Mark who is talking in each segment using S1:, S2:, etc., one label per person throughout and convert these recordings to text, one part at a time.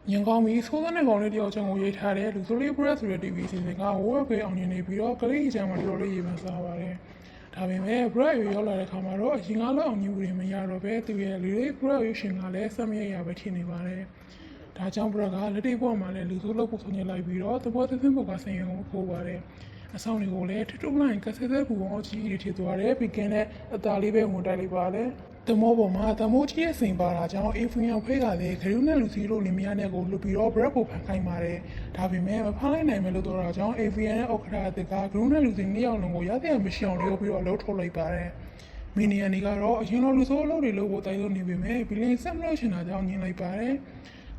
S1: ရင်ကောင်းပြီးဆိုးတဲ့ကောင်လေးတယောက်ချောင်းကိုရေးထားတဲ့လူစိုးလေး press ဆိုတဲ့ TV စီစဉ်ကဝက်ဖေးအောင်နေနေပြီးတော့ကလေးအချမ်းမှာတော်တော်လေးရေပန်းစားပါတယ်။ဒါပေမဲ့ Brad ရောက်လာတဲ့ခါမှာတော့အရင်ကလောက်အောင်ကြီးတွေမရတော့ပဲသူရဲ့လူလေး Brad ရွှေရှင်ကလည်းဆက်မရရပဲထင်နေပါတယ်။ဒါကြောင့် Brad ကလက်တိတ်ပေါ်မှာလည်းလူစိုးလို့ပုံစံညလိုက်ပြီးတော့သဘောသင်းပေါ်ကဆင်ရုံကိုပို့ပါတယ်။အဆောင်တွေကိုလည်းထထပလိုင်းကဆဲဆဲပူအောင်ကြီးတွေထည့်သွားတယ်ပြီးကင်းတဲ့အသားလေးပဲဝင်တိုက်လိုက်ပါတယ်။တမောပေါ်မှာတမိုးကြီးရဲ့စိန်ပါတာကြောင့်အေဖီယန်ဖေးကလည်းခရူးနဲ့လူစီတို့လင်မယားနဲ့ကိုလွတ်ပြီးတော့ Brad ကိုဖန်ခိုင်းပါတယ်။ဒါပေမဲ့မဖမ်းလိုက်နိုင်မယ်လို့တော့ကြောင့်အေဖီယန်နဲ့အော်ခရာတစ်ကခရူးနဲ့လူစီနှစ်ယောက်လုံးကိုရတဲ့မရှိအောင်လျောပြီးတော့လှုပ်ထုတ်လိုက်ပါတယ်။မီနီယန်တွေကတော့အရင်လိုလူဆိုးအလုပ်တွေလုပ်ဖို့တိုက်လို့နေပေမဲ့ဘီလင်းဆက်မလို့ရှင်တာကြောင့်ညင်လိုက်ပါတယ်။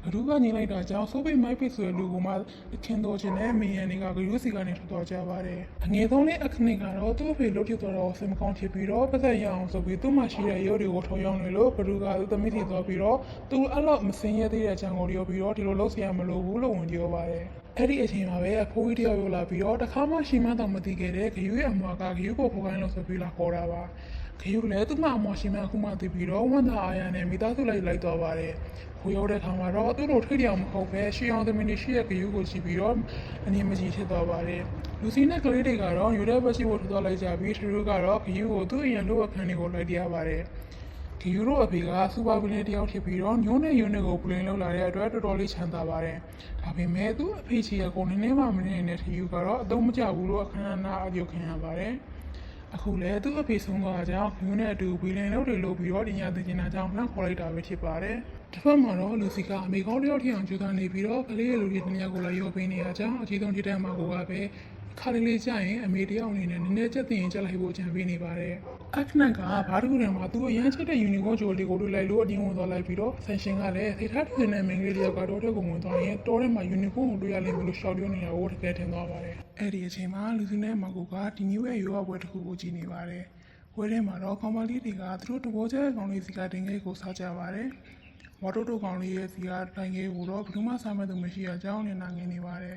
S1: ဂရုကညင်လိုက်တာကြောင့်ဆိုးပိမိုက်ပိဆိုတဲ့လူကမှခင်တော်ချင်းနဲ့မီယန်တွေကဂရုစီကနေထွက်သွားကြပါတယ်။အငယ်ဆုံးလေးအခနစ်ကတော့သူ့အဖေလှုပ်ထစ်သွားတော့စင်မကောင်းဖြစ်ပြီးတော့ပတ်သက်ရအောင်ဆိုပြီးသူ့မှာရှိတဲ့ရုပ်တွေကိုထော်ရောက်နေလို့ဂရုကသူ့သမီးစီသွားပြီးတော့သူအဲ့လောက်မစင်ရသေးတဲ့အကြောင်းကိုပြောပြီးတော့ဒီလိုလုပ်เสียမလို့ဘူးလို့ဝန်ပြောပါတယ်။အဲ့ဒီအချိန်မှာပဲအဖိုးကြီးတယောက်ရောက်လာပြီးတော့တခါမှရှိမှတော့မသိခဲ့တဲ့ဂယူရဲ့အမွာကဂယူကိုဖော်ခိုင်းလို့ဆိုပြီးလာခေါ်တာပါ။ဂယူလည်းသူ့မှာအမွာရှိမှအခုမှသိပြီးတော့ဝန်သားအားရနဲ့မိသားစုလိုက်သွားပါတယ်။ခိုးရောက်တဲ့ခါမှာတော့သူ့လိုထိတ်တောင်မဟုတ်ပဲရှီအောင်သမီးလေးရှိရဲ့ဂယူကိုကြည့်ပြီးတော့အနေမကြီးဖြစ်သွားပါတယ်။လူစီနဲ့ကလေးတွေကတော့ယူတဲ့ဘက်ရှိဖို့ထွက်သွားလိုက်ကြပြီးထရူကတော့ဂယူကိုသူ့အရင်လိုအခန်းတွေကိုလိုက်တရားပါတယ်။ဒီယူရိုအဖေကစူပါပလင်တယောက်ဖြစ်ပြီးတော့ညိုးနဲ့ယူနေကိုပလင်လောက်လာတဲ့အတွက်တော်တော်လေးချမ်းသာပါတယ်။ဒါပေမဲ့သူ့အဖေချီကကိုနည်းနည်းမှမနေတဲ့ထယူကတော့အသုံးမကျဘူးလို့အခမ်းအနားအပြုတ်ခံရပါတယ်။အခုလည်းသူ့အဖေဆုံးသွားကြောင်းယူနဲ့အတူဘီလင်လောက်တွေလုပ်ပြီးတော့တင်ရတင်နေတာကြောင့်လှမ်းခေါ်လိုက်တာပဲဖြစ်ပါတယ်။တစ်ဖက်မှာတော့လူစီကအမေကောင်းတယောက်ထီအောင်ကြိုးစားနေပြီးတော့ကလေးရဲ့လူတွေတနေရာကိုလည်းရောပေးနေရကြောင်းအကြီးဆုံးထိတဲ့မှာကိုကပဲခါလေးလေးကြရင်အမေတယောက်အနေနဲ့နည်းနည်းချက်သိရင်ချက်လိုက်ဖို့ကြံပေးနေပါတယ်။အခနက်ကဘာတခုတည်းမှာသူ့အရန်ချက်တဲ့ယူနီကောဂျိုလေးကိုတွေ့လိုက်လို့အတင်းဝင်သွားလိုက်ပြီးတော့ဆန်ရှင်ကလည်းထိထားတဲ့နဲ့မင်္ဂလေးတယောက်ကတော့တက်ကိုဝင်သွားရင်တောထဲမှာယူနီကောကိုတွေ့ရလိမ့်မယ်လို့ရှောက်ပြောနေတာကိုတကယ်ထင်သွားပါတယ်။အဲ့ဒီအချိန်မှာလူစီနဲ့မကူကဒီမျိုးရဲ့ရိုးဝပွဲတစ်ခုကိုကြည့်နေပါတယ်။ဝဲထဲမှာတော့ကောင်မလေးတွေကသူတို့တဘောကျတဲ့ကောင်လေးစီကတင်ငယ်ကိုစားကြပါတယ်။ဝါတိုတိုကောင်လေးရဲ့စီကတိုင်ငယ်ကိုတော့ဘယ်သူမှစားမဲ့သူမရှိတဲ့အကြောင်းနဲ့နာငင်နေပါတယ်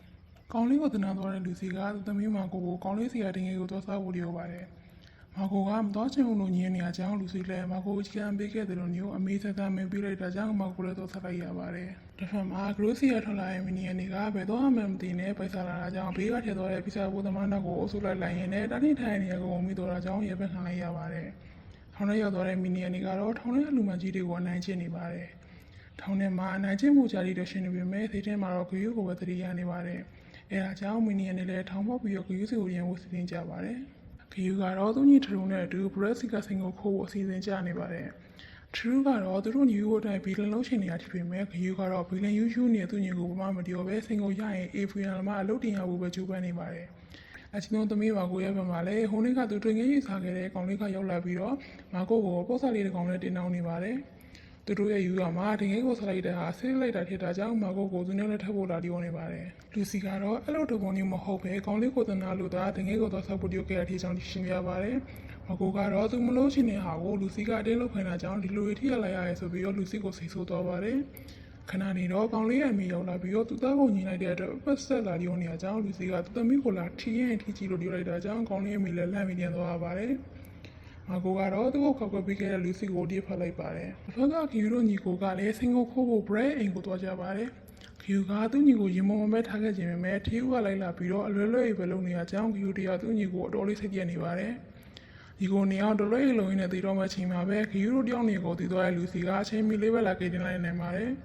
S1: ။ကောင်းလေးကိုတနာသွားတဲ့လူစီကသူသမီးမာကိုကောင်းလေးစီကတင်ငယ်ကိုသွားစားဖို့ပြောပါတယ်။မာကိုကမတော်ချင်ဘူးလို့ညင်းနေတဲ့အကြောင်းလူစီလည်းမာကိုကြီးကံပေးခဲ့တယ်လို့မျိုးအမေဆက်သားမင်းပေးလိုက်တာကြောင့်မာကိုလည်းသွားစားလိုက်ရပါတယ်။တစ်ဖက်မှာဂရိုစီရထွက်လာတဲ့မီနီယန်တွေကဘယ်တော့မှမသိနဲ့ပိုက်စားလာတာကြောင့်ဘေးကထည့်သွားတဲ့ပိစာဘိုးသမားနောက်ကိုအုပ်စုလိုက်လိုက်ရင်လည်းတတိထိုင်နေရကိုမိသွားတာကြောင့်ရေပက်ခံလိုက်ရပါတယ်။ထောင်ထဲရောက်သွားတဲ့မီနီယန်တွေကတော့ထောင်ထဲလူမကြီးတွေကိုအနိုင်ကျင့်နေပါတယ်။ထောင်ထဲမှာအနိုင်ကျင့်မှုကြားပြီးတော့ရှင်နေပေမဲ့စိတ်ထဲမှာတော့ဂယူကိုပဲသတိရနေပါတယ်။အဲဒါကြောင့်မီနီယန်တွေလည်းထောင်ပေါက်ပြီးတော့ဂယူစီကိုရန်ဖို့စီစဉ်ကြပါတယ်။ဂယူကတော့သူ့ညီထရုံနဲ့အတူဘရက်စီကစိန်ကိုခိုးဖို့အစီအစဉ်ကြနေပါတယ်။ထရူကတော့သူတို့ညီကိုတိုင်ဘီလန်လုံးရှင်နေရဖြစ်ပေမဲ့ဂယူကတော့ဘီလန်ယူယူနဲ့သူ့ညီကိုဘာမှမပြောပဲစိန်ကိုရရင်အေဖီယန်မှာအလုပ်တင်ရဖို့ပဲကြိုးပမ်းနေပါတယ်။အချင်းတို့သမီးပါကိုရဲ့ဘက်မှာလည်းဟိုနေ့ကသူတွင်ငယ်ရေးစားခဲ့တဲ့ကောင်လေးကရောက်လာပြီးတော့မာကိုကိုပေါ့ဆာလေးတစ်ကောင်နဲ့တင်အောင်နေပါတယ်။သူတို့ရဲ့ယူရမှာတင်ငယ်ကိုဆက်လိုက်တဲ့ဟာဆေးလိုက်တာဖြစ်တာကြောင့်မာကိုကိုသူနဲ့လည်းထပ်ဖို့လာပြောနေပါတယ်။လူစီကတော့အဲ့လိုတပုံမျိုးမဟုတ်ပဲကောင်လေးကိုသနာလို့သာတင်ငယ်ကိုသွားဆောက်ဖို့ပြောခဲ့တဲ့အထီးကြောင့်ရှင်းပြပါတယ်။မကိုကတော့သူမလို့ချင်တဲ့ဟာကိုလူစီကအတင်းလုပ်ခိုင်းတာကြောင့်ဒီလိုထိရလိုက်ရဲဆိုပြီးတော့လူစီကိုစိတ်ဆိုးသွားပါတယ်။ခဏနေတော့ကောင်လေးရဲ့အမေရောက်လာပြီးတော့သူသားကိုညီလိုက်တဲ့အတွက်ပတ်ဆက်လာပြောနေတဲ့အကြောင်းလူစီကသူသမီးကိုလာထီရင်ထီကြည့်လို့ပြောလိုက်တာကြောင့်ကောင်လေးအမေလည်းလန့်ပြီးပြန်သွားပါတယ်။မကိုကတော့သူ့ကိုခောက်ကွက်ပြီးခဲ့တဲ့လူစီကိုတီးဖက်လိုက်ပါတယ်။တစ်ဖက်ကဂီယူတို့ညီကိုကလည်းစင်ကိုခိုးဖို့ဘရက်အိမ်ကိုသွားကြပါတယ်။ဂီယူကသူ့ညီကိုရင်မုံမမဲထားခဲ့ခြင်းပဲမဲ့ထီဦးကလိုက်လာပြီးတော့အလွယ်လွယ်ပဲလုပ်နေရကြောင်းဂီယူတရားသူ့ညီကိုအတော်လေးစိတ်ပြည့်နေပါတယ်။ဒီကိုနေအောင်တော်လေးလုံးရင်းနဲ့တည်တော့မှချိန်မှာပဲဂီယူတို့တယောက်နေကိုတည်သွားတဲ့လူစီကအချိန်မီလေးပဲလာခဲ့တင်လိုက်နိုင်ပါတယ်။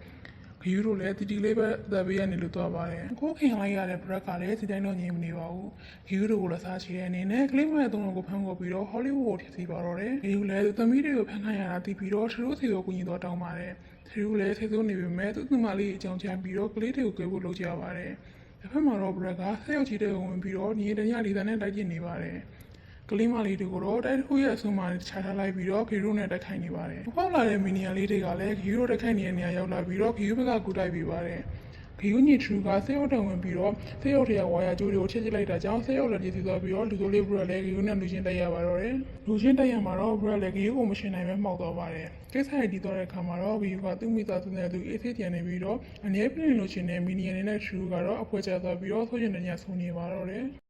S1: ဂီယူတို့လည်းတီလေးပဲသက်ပေးရနေလို့သွားပါတယ်။ကိုခင်လိုက်ရတဲ့ဘရက်ကလည်းစီတိုင်းတော့ငြိမ်မနေပါဘူး။ဂီယူတို့ကိုလည်းစားချတဲ့အနေနဲ့ကလေးမရဲ့သုံးလုံးကိုဖမ်းခေါ်ပြီးတော့ဟောလိဝုဒ်ကိုထည့်စီပါတော့တယ်။ဂီယူလည်းသူသမီးတွေကိုဖမ်းခိုင်းရတာတည်ပြီးတော့ထရူးစီကိုကူညီတော့တောင်းပါတယ်။ထရူးလည်းဆေးဆိုးနေပေမဲ့သူ့သမလေးအကြောင်းချပြီးတော့ကလေးတွေကိုကြွေးဖို့လုပ်ကြပါတယ်။တစ်ဖက်မှာတော့ဘရက်ကဆက်ရောက်ချီတဲ့ဝင်ပြီးတော့ညီတညလေးတန်းနဲ့တိုက်ကျင်နေပါတယ်။ကလေးမလေးတွေကိုတော့တိုက်တစ်ခုရဲ့အဆုံးမှာချထားလိုက်ပြီးတော့ဂီရိုနဲ့တိုက်ခိုက်နေပါတယ်။ပေါက်လာတဲ့မီနီယာလေးတွေကလည်းဂီရိုတိုက်ခိုက်နေတဲ့နေရာရောက်လာပြီးတော့ဂီရိုဘက်ကကူတိုက်ပြီးပါတယ်။ဂီရိုညီထရူကဆေးရုံတောင်ဝင်ပြီးတော့ဆေးရုံထဲကဝါယာကျိုးတွေကိုချက်ချလိုက်တာကြောင့်ဆေးရုံလည်းတည်စီသွားပြီးတော့လူတို့လေးဘရက်လည်းဂီရိုနဲ့လူချင်းတိုက်ရပါတော့တယ်။လူချင်းတိုက်ရမှာတော့ဘရက်လည်းဂီရိုကိုမရှင်နိုင်ပဲမှောက်သွားပါတယ်။ကိစ္စရည်တည်သွားတဲ့အခါမှာတော့ဂီရိုကသူ့မိသားစုနဲ့သူအေးဆေးပြန်နေပြီးတော့အနေပြင်းလို့ရှင်တဲ့မီနီယာနဲ့ထရူကတော့အဖွဲကျသွားပြီးတော့ဆိုရင်တညဆုံနေပါတော့တယ်။